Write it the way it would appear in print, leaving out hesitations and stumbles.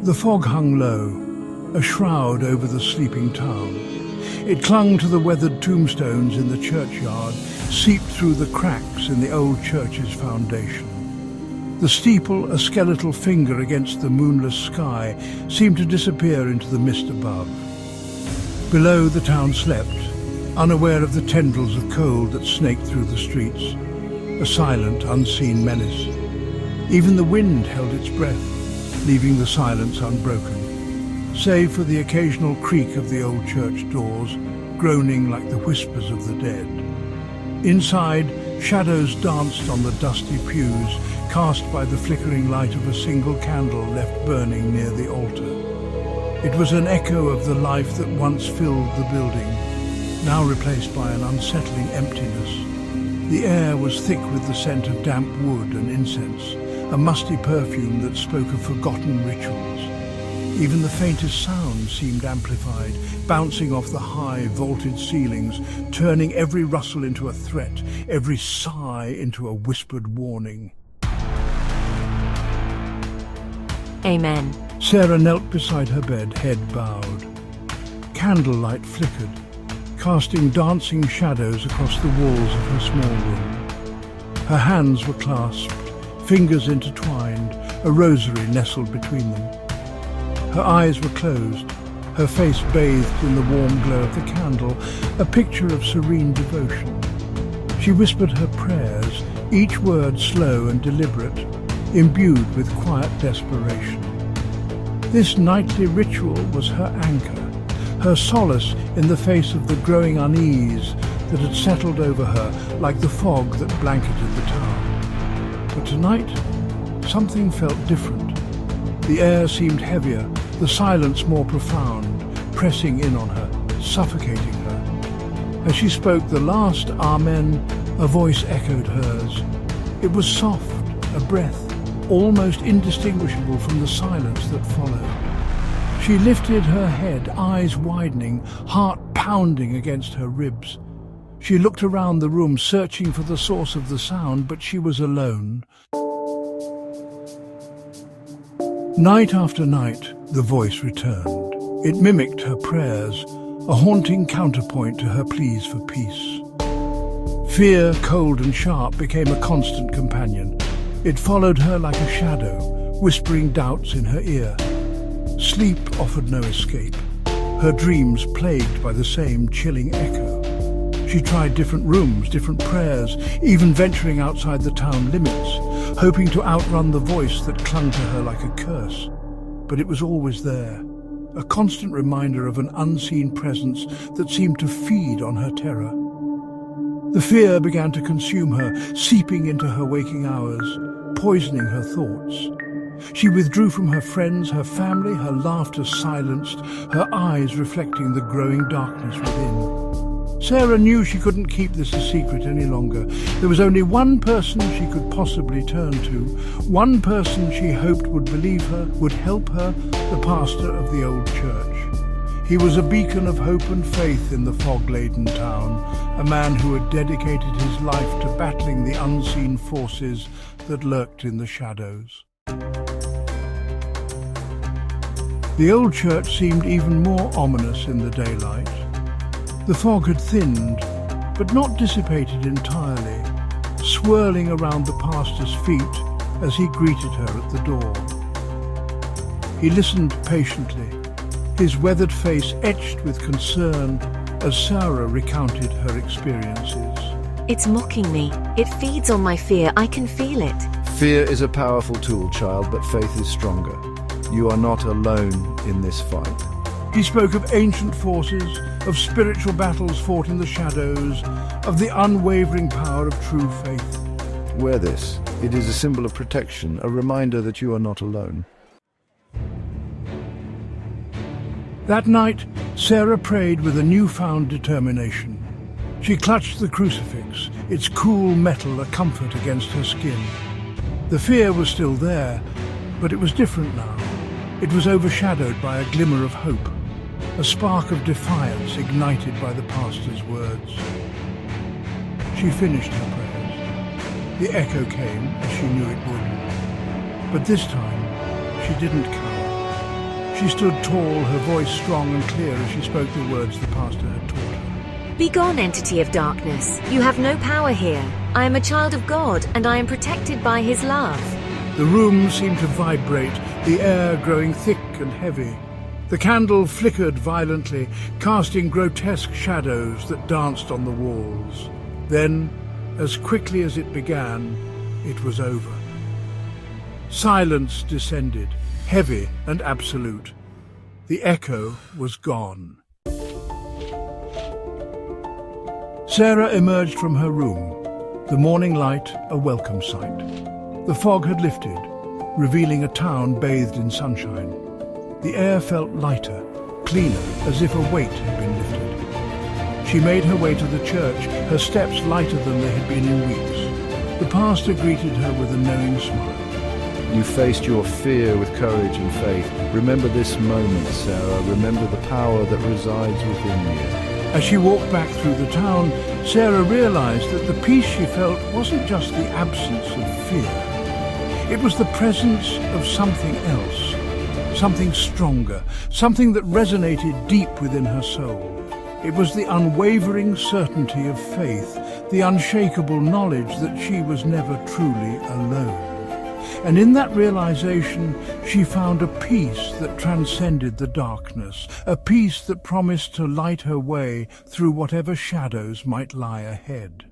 The fog hung low, a shroud over the sleeping town. It clung to the weathered tombstones in the churchyard, seeped through the cracks in the old church's foundation. The steeple, a skeletal finger against the moonless sky, seemed to disappear into the mist above. Below, the town slept, unaware of the tendrils of cold that snaked through the streets, a silent, unseen menace. Even the wind held its breath, leaving the silence unbroken, save for the occasional creak of the old church doors, groaning like the whispers of the dead. Inside, shadows danced on the dusty pews, cast by the flickering light of a single candle left burning near the altar. It was an echo of the life that once filled the building, now replaced by an unsettling emptiness. The air was thick with the scent of damp wood and incense, a musty perfume that spoke of forgotten rituals. Even the faintest sound seemed amplified, bouncing off the high, vaulted ceilings, turning every rustle into a threat, every sigh into a whispered warning. Amen. Sarah knelt beside her bed, head bowed. Candlelight flickered, casting dancing shadows across the walls of her small room. Her hands were clasped, fingers intertwined, a rosary nestled between them. Her eyes were closed, her face bathed in the warm glow of the candle, a picture of serene devotion. She whispered her prayers, each word slow and deliberate, imbued with quiet desperation. This nightly ritual was her anchor, her solace in the face of the growing unease that had settled over her like the fog that blanketed the town. But tonight, something felt different. The air seemed heavier, the silence more profound, pressing in on her, suffocating her. As she spoke the last Amen, a voice echoed hers. It was soft, a breath, almost indistinguishable from the silence that followed. She lifted her head, eyes widening, heart pounding against her ribs. She looked around the room, searching for the source of the sound, but she was alone. Night after night, the voice returned. It mimicked her prayers, a haunting counterpoint to her pleas for peace. Fear, cold and sharp, became a constant companion. It followed her like a shadow, whispering doubts in her ear. Sleep offered no escape, her dreams plagued by the same chilling echo. She tried different rooms, different prayers, even venturing outside the town limits, hoping to outrun the voice that clung to her like a curse. But it was always there, a constant reminder of an unseen presence that seemed to feed on her terror. The fear began to consume her, seeping into her waking hours, poisoning her thoughts. She withdrew from her friends, her family, her laughter silenced, her eyes reflecting the growing darkness within. Sarah knew she couldn't keep this a secret any longer. There was only one person she could possibly turn to, one person she hoped would believe her, would help her, the pastor of the old church. He was a beacon of hope and faith in the fog-laden town, a man who had dedicated his life to battling the unseen forces that lurked in the shadows. The old church seemed even more ominous in the daylight. The fog had thinned, but not dissipated entirely, swirling around the pastor's feet as he greeted her at the door. He listened patiently, his weathered face etched with concern as Sarah recounted her experiences. It's mocking me. It feeds on my fear. I can feel it. Fear is a powerful tool, child, but faith is stronger. You are not alone in this fight. He spoke of ancient forces, of spiritual battles fought in the shadows, of the unwavering power of true faith. Wear this. It is a symbol of protection, a reminder that you are not alone. That night, Sarah prayed with a newfound determination. She clutched the crucifix, its cool metal a comfort against her skin. The fear was still there, but it was different now. It was overshadowed by a glimmer of hope, a spark of defiance ignited by the pastor's words. She finished her prayers. The echo came, as she knew it would. But this time, she didn't cower. She stood tall, her voice strong and clear as she spoke the words the pastor had taught her. Begone, entity of darkness. You have no power here. I am a child of God, and I am protected by his love. The room seemed to vibrate, the air growing thick and heavy. The candle flickered violently, casting grotesque shadows that danced on the walls. Then, as quickly as it began, it was over. Silence descended, heavy and absolute. The echo was gone. Sarah emerged from her room, the morning light a welcome sight. The fog had lifted, revealing a town bathed in sunshine. The air felt lighter, cleaner, as if a weight had been lifted. She made her way to the church, her steps lighter than they had been in weeks. The pastor greeted her with a knowing smile. You faced your fear with courage and faith. Remember this moment, Sarah. Remember the power that resides within you. As she walked back through the town, Sarah realized that the peace she felt wasn't just the absence of fear. It was the presence of something else, something stronger, something that resonated deep within her soul. It was the unwavering certainty of faith, the unshakable knowledge that she was never truly alone. And in that realization, she found a peace that transcended the darkness, a peace that promised to light her way through whatever shadows might lie ahead.